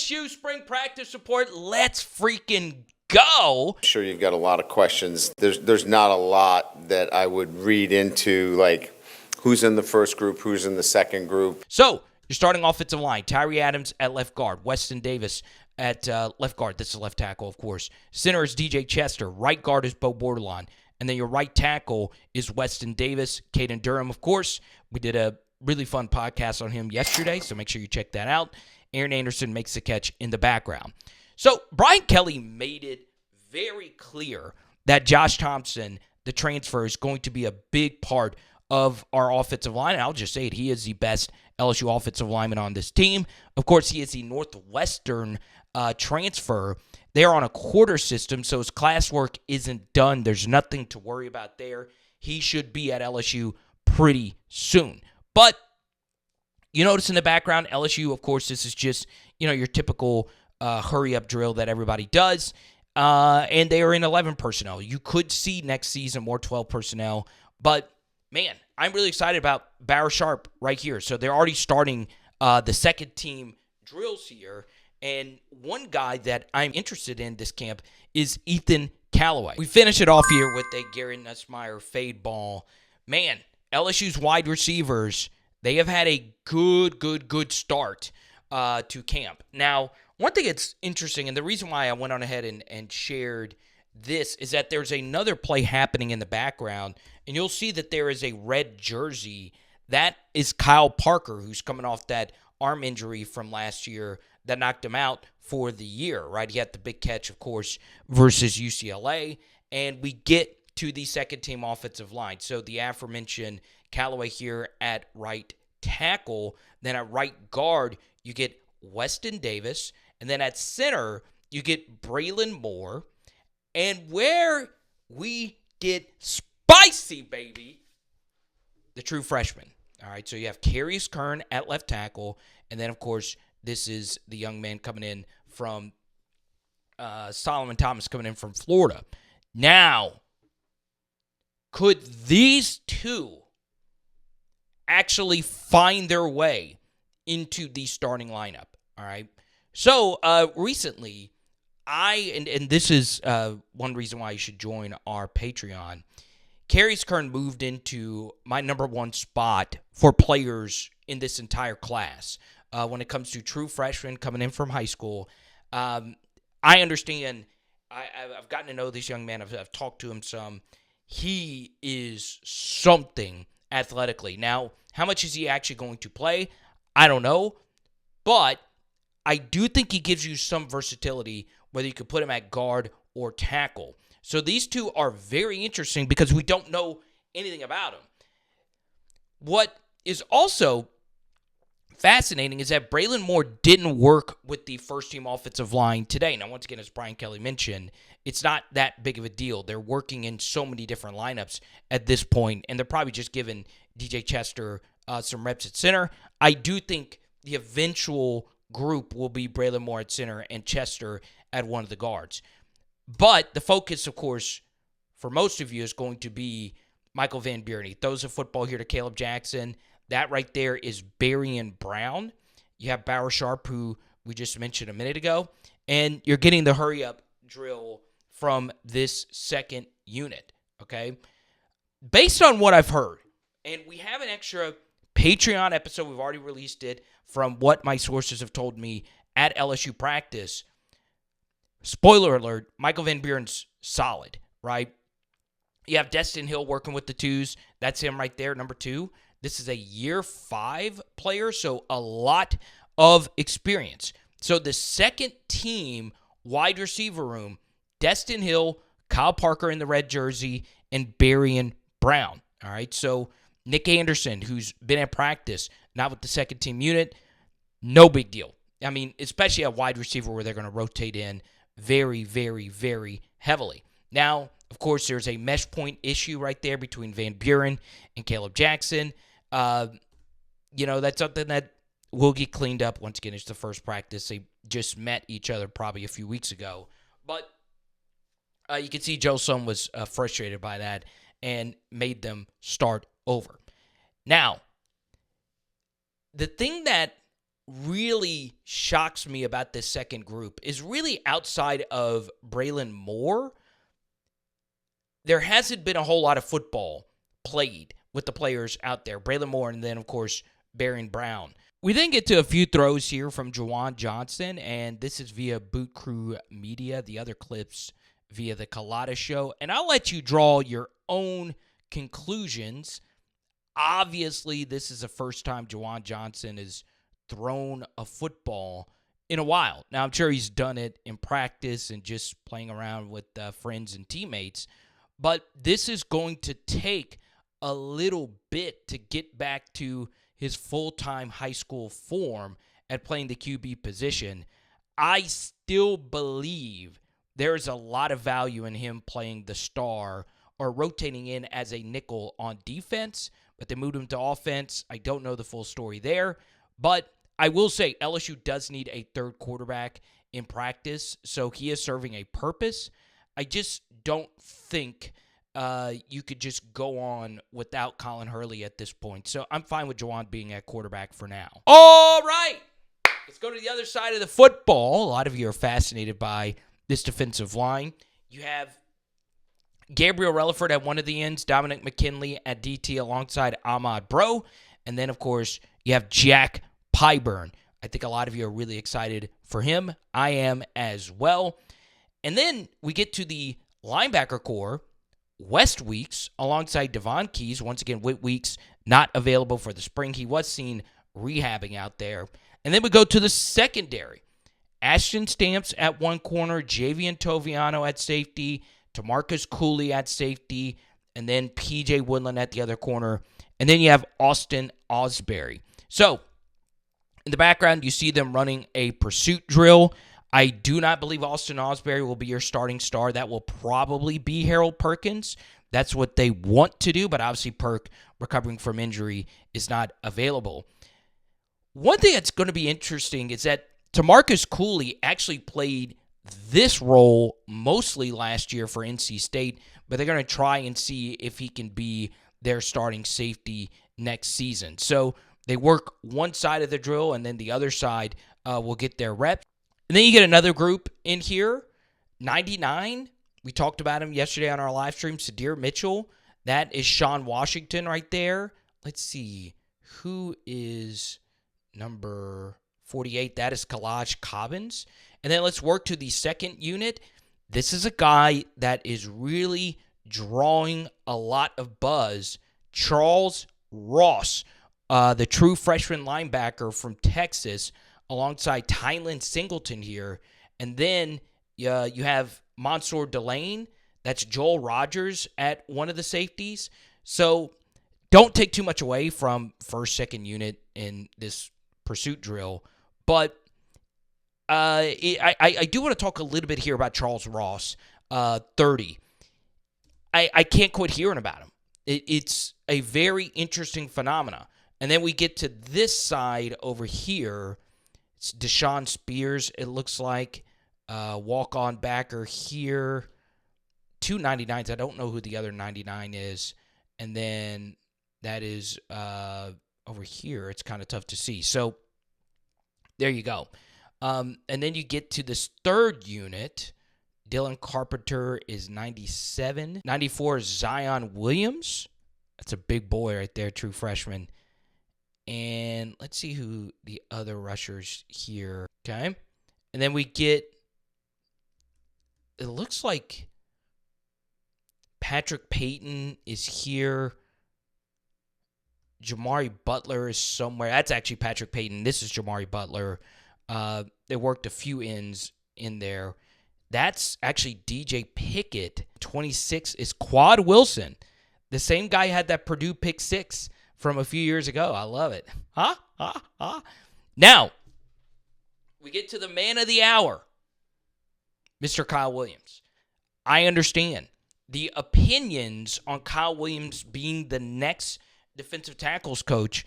LSU spring practice report. Let's freaking go. I'm sure you've got a lot of questions. There's not a lot that I would read into, like who's in the first group, who's in the second group. So, your starting offensive line, Tyree Adams at left guard, Weston Davis at left guard. This is left tackle, of course. Center is DJ Chester. Right guard is Bo Bordelon. And then your right tackle is Weston Davis. Caden Durham, of course. We did a really fun podcast on him yesterday, so make sure you check that out. Aaron Anderson makes the catch in the background. So, Brian Kelly made it very clear that Josh Thompson, the transfer, is going to be a big part of our offensive line. And I'll just say it, he is the best LSU offensive lineman on this team. Of course, he is the Northwestern transfer. They're on a quarter system, so his classwork isn't done. There's nothing to worry about there. He should be at LSU pretty soon. But you notice in the background, LSU, of course, this is just, your typical hurry-up drill that everybody does. And they are in 11 personnel. You could see next season more 12 personnel. But, man, I'm really excited about Barra Sharp right here. So they're already starting the second team drills here. And one guy that I'm interested in this camp is Ethan Callaway. We finish it off here with a Garrett Nussmeier fade ball. Man, LSU's wide receivers, they have had a good start to camp. Now, one thing that's interesting, and the reason why I went on ahead and shared this, is that there's another play happening in the background, and you'll see that there is a red jersey. That is Kyle Parker, who's coming off that arm injury from last year that knocked him out for the year, right? He had the big catch, of course, versus UCLA, and we get to the second-team offensive line. So the aforementioned Callaway here at right tackle. Then at right guard, you get Weston Davis. And then at center, you get Braylon Moore. And where we get spicy, baby, the true freshman. All right, so you have Carius Kern at left tackle. And then, of course, this is the young man coming in from Solomon Thomas coming in from Florida. Now, could these two actually find their way into the starting lineup? All right. So, recently, and this is one reason why you should join our Patreon. Carius Kern moved into my number one spot for players in this entire class. When it comes to true freshmen coming in from high school, I understand. I've gotten to know this young man. I've talked to him some. He is something athletically. Now, how much is he actually going to play? I don't know. But I do think he gives you some versatility, whether you could put him at guard or tackle. So these two are very interesting because we don't know anything about him. What is also fascinating is that Braylon Moore didn't work with the first-team offensive line today. Now, once again, as Brian Kelly mentioned, it's not that big of a deal. They're working in so many different lineups at this point, and they're probably just giving DJ Chester some reps at center. I do think the eventual group will be Braylon Moore at center and Chester at one of the guards. But the focus, of course, for most of you is going to be Michael Van Buren. He throws a football here to Caleb Jackson. That right there is Berrien Brown. You have Barra Sharp, who we just mentioned a minute ago. And you're getting the hurry-up drill from this second unit, okay? Based on what I've heard, and we have an extra Patreon episode. We've already released it from what my sources have told me at LSU practice. Spoiler alert, Michael Van Buren's solid, right? You have Destin Hill working with the twos. That's him right there, number 2. This is a year 5 player, so a lot of experience. So the second team wide receiver room, Destin Hill, Kyle Parker in the red jersey, and Berrien Brown. All right, so Nick Anderson, who's been at practice, not with the second team unit, no big deal. I mean, especially a wide receiver where they're going to rotate in very, very, very heavily. Now, of course, there's a mesh point issue right there between Van Buren and Caleb Jackson. That's something that will get cleaned up. Once again, it's the first practice. They just met each other probably a few weeks ago. But you can see Joe Sum was frustrated by that and made them start over. Now, the thing that really shocks me about this second group is really outside of Braylon Moore, there hasn't been a whole lot of football played with the players out there. Braylon Moore and then, of course, Buren Brown. We then get to a few throws here from Jujuan Johnson, and this is via Boot Crew Media. The other clips via the Colada Show. And I'll let you draw your own conclusions. Obviously, this is the first time Jujuan Johnson has thrown a football in a while. Now, I'm sure he's done it in practice and just playing around with friends and teammates. But this is going to take a little bit to get back to his full-time high school form at playing the QB position. I still believe there is a lot of value in him playing the star or rotating in as a nickel on defense, but they moved him to offense. I don't know the full story there, but I will say LSU does need a third quarterback in practice, so he is serving a purpose. I just don't think you could just go on without Colin Hurley at this point. So I'm fine with Jujuan being at quarterback for now. All right, let's go to the other side of the football. A lot of you are fascinated by this defensive line. You have Gabriel Relaford at one of the ends, Dominic McKinley at DT alongside Ahmad Bro, and then, of course, you have Jack Pyburn. I think a lot of you are really excited for him. I am as well. And then we get to the linebacker core. West Weeks alongside Devon Keys. Once again, Whit Weeks not available for the spring. He was seen rehabbing out there. And then we go to the secondary. Ashton Stamps at one corner, Javian Toviano at safety, TAMARCUS Cooley at safety, and then P.J. Woodland at the other corner. And then you have Austin Osbury. So, in the background, you see them running a pursuit drill. I do not believe Austin Osbury will be your starting star. That will probably be Harold Perkins. That's what they want to do, but obviously Perk, recovering from injury, is not available. One thing that's going to be interesting is that TAMARCUS Cooley actually played this role mostly last year for NC State, but they're going to try and see if he can be their starting safety next season. So they work one side of the drill, and then the other side will get their reps. And then you get another group in here, 99. We talked about him yesterday on our live stream, Sadir Mitchell. That is Sean Washington right there. Let's see. Who is number 48? That is Kalaj Cobbins. And then let's work to the second unit. This is a guy that is really drawing a lot of buzz. Charles Ross, the true freshman linebacker from Texas, alongside Tylen Singleton here. And then you have Mansour Delane. That's Joel Rogers at one of the safeties. So don't take too much away from first, second unit in this pursuit drill. But I do want to talk a little bit here about Charles Ross, 30. I can't quit hearing about him. It's a very interesting phenomena. And then we get to this side over here. It's Deshaun Spears, it looks like. Walk-on backer here. 2 99s. I don't know who the other 99 is. And then that is over here. It's kind of tough to see. So there you go. And then you get to this third unit. Dylan Carpenter is 97. 94 is Zion Williams. That's a big boy right there, true freshman. And let's see who the other rushers here. Okay. And then we get, it looks like Patrick Payton is here. Jamari Butler is somewhere. That's actually Patrick Payton. This is Jamari Butler. They worked a few ends in there. That's actually DJ Pickett. 26 is Quad Wilson. The same guy had that Purdue pick 6 from a few years ago. I love it. Now, we get to the man of the hour, Mr. Kyle Williams. I understand the opinions on Kyle Williams being the next defensive tackles coach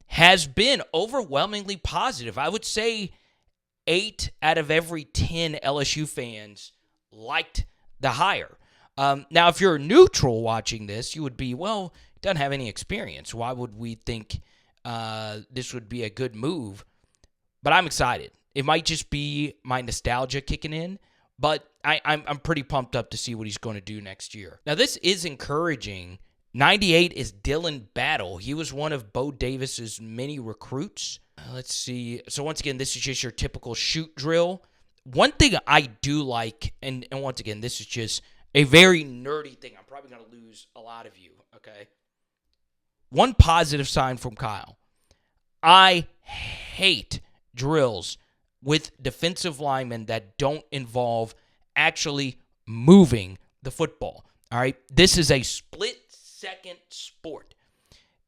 has been overwhelmingly positive. I would say 8 out of every 10 LSU fans liked the hire. Now, if you're neutral watching this, you would be, well, he doesn't have any experience. Why would we think this would be a good move? but I'm excited. It might just be my nostalgia kicking in, but I'm pretty pumped up to see what he's going to do next year. Now, this is encouraging. 98 is Dylan Battle. He was one of Bo Davis's many recruits. Let's see. So once again, this is just your typical shoot drill. One thing I do like, and once again, this is just a very nerdy thing. I'm probably going to lose a lot of you, okay? One positive sign from Kyle. I hate drills with defensive linemen that don't involve actually moving the football, all right? This is a split-second sport.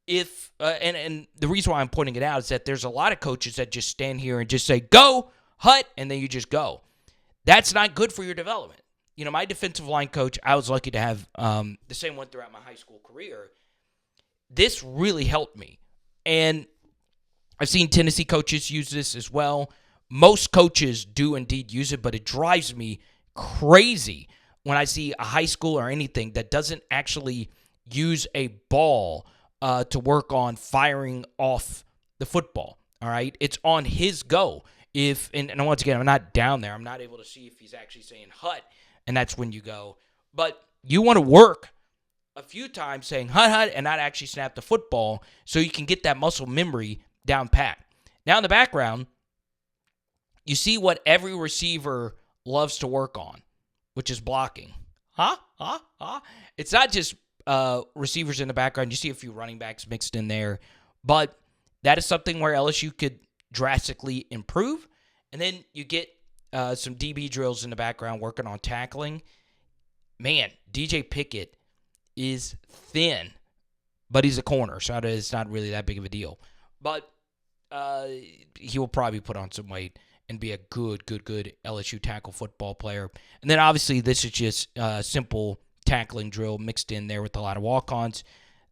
If and the reason why I'm pointing it out is that there's a lot of coaches that just stand here and just say, go, hut, and then you just go. That's not good for your development. You know, my defensive line coach, I was lucky to have the same one throughout my high school career. This really helped me. And I've seen Tennessee coaches use this as well. Most coaches do indeed use it, but it drives me crazy when I see a high school or anything that doesn't actually use a ball to work on firing off the football. All right, it's on his go. And once again, I'm not down there. I'm not able to see if he's actually saying hut, and that's when you go. But you want to work a few times saying hut, and not actually snap the football so you can get that muscle memory down pat. Now in the background, you see what every receiver loves to work on, which is blocking. It's not just receivers in the background. You see a few running backs mixed in there. But that is something where LSU could drastically improve. And then you get some DB drills in the background working on tackling. Man, DJ Pickett is thin, but he's a corner, so it's not really that big of a deal. But he will probably put on some weight and be a good LSU tackle football player. And then obviously this is just a simple tackling drill mixed in there with a lot of walk-ons.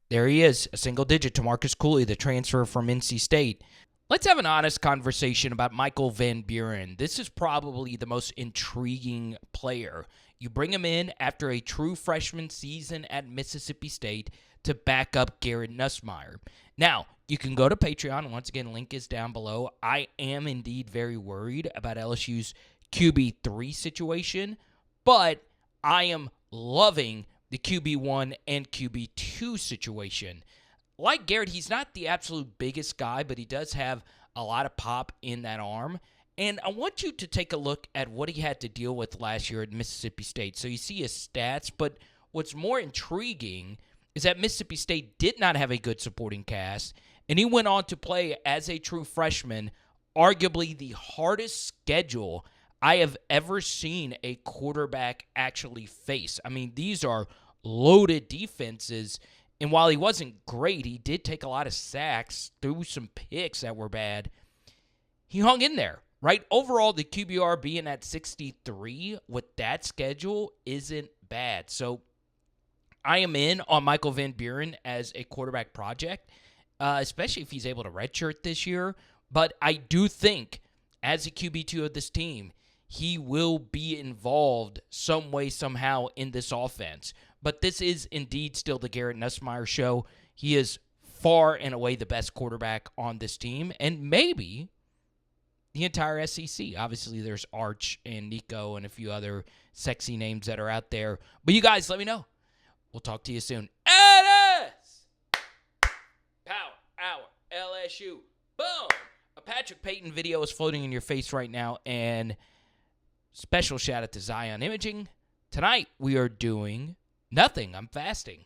There he is, a single-digit TAMARCUS COOLEY, the transfer from NC State. Let's have an honest conversation about Michael Van Buren. This is probably the most intriguing player. You bring him in after a true freshman season at Mississippi State to back up Garrett Nussmeier. Now, you can go to Patreon. Once again, link is down below. I am indeed very worried about LSU's QB3 situation, but I am loving the QB1 and QB2 situation. Like Garrett, he's not the absolute biggest guy, but he does have a lot of pop in that arm. And I want you to take a look at what he had to deal with last year at Mississippi State. So you see his stats, but what's more intriguing is that Mississippi State did not have a good supporting cast, and he went on to play as a true freshman, arguably the hardest schedule I have ever seen a quarterback actually face. I mean, these are loaded defenses, and while he wasn't great, he did take a lot of sacks, threw some picks that were bad. He hung in there, right? Overall, the QBR being at 63 with that schedule isn't bad. So I am in on Michael Van Buren as a quarterback project, especially if he's able to redshirt this year. But I do think, as a QB2 of this team, he will be involved some way, somehow in this offense. But this is indeed still the Garrett Nussmeier show. He is far and away the best quarterback on this team, and maybe the entire SEC. Obviously, there's Arch and Nico and a few other sexy names that are out there. But you guys, let me know. We'll talk to you soon. Power Hour LSU. Boom! A Patrick Payton video is floating in your face right now, and special shout out to Zion Imaging. Tonight, we are doing nothing. I'm fasting.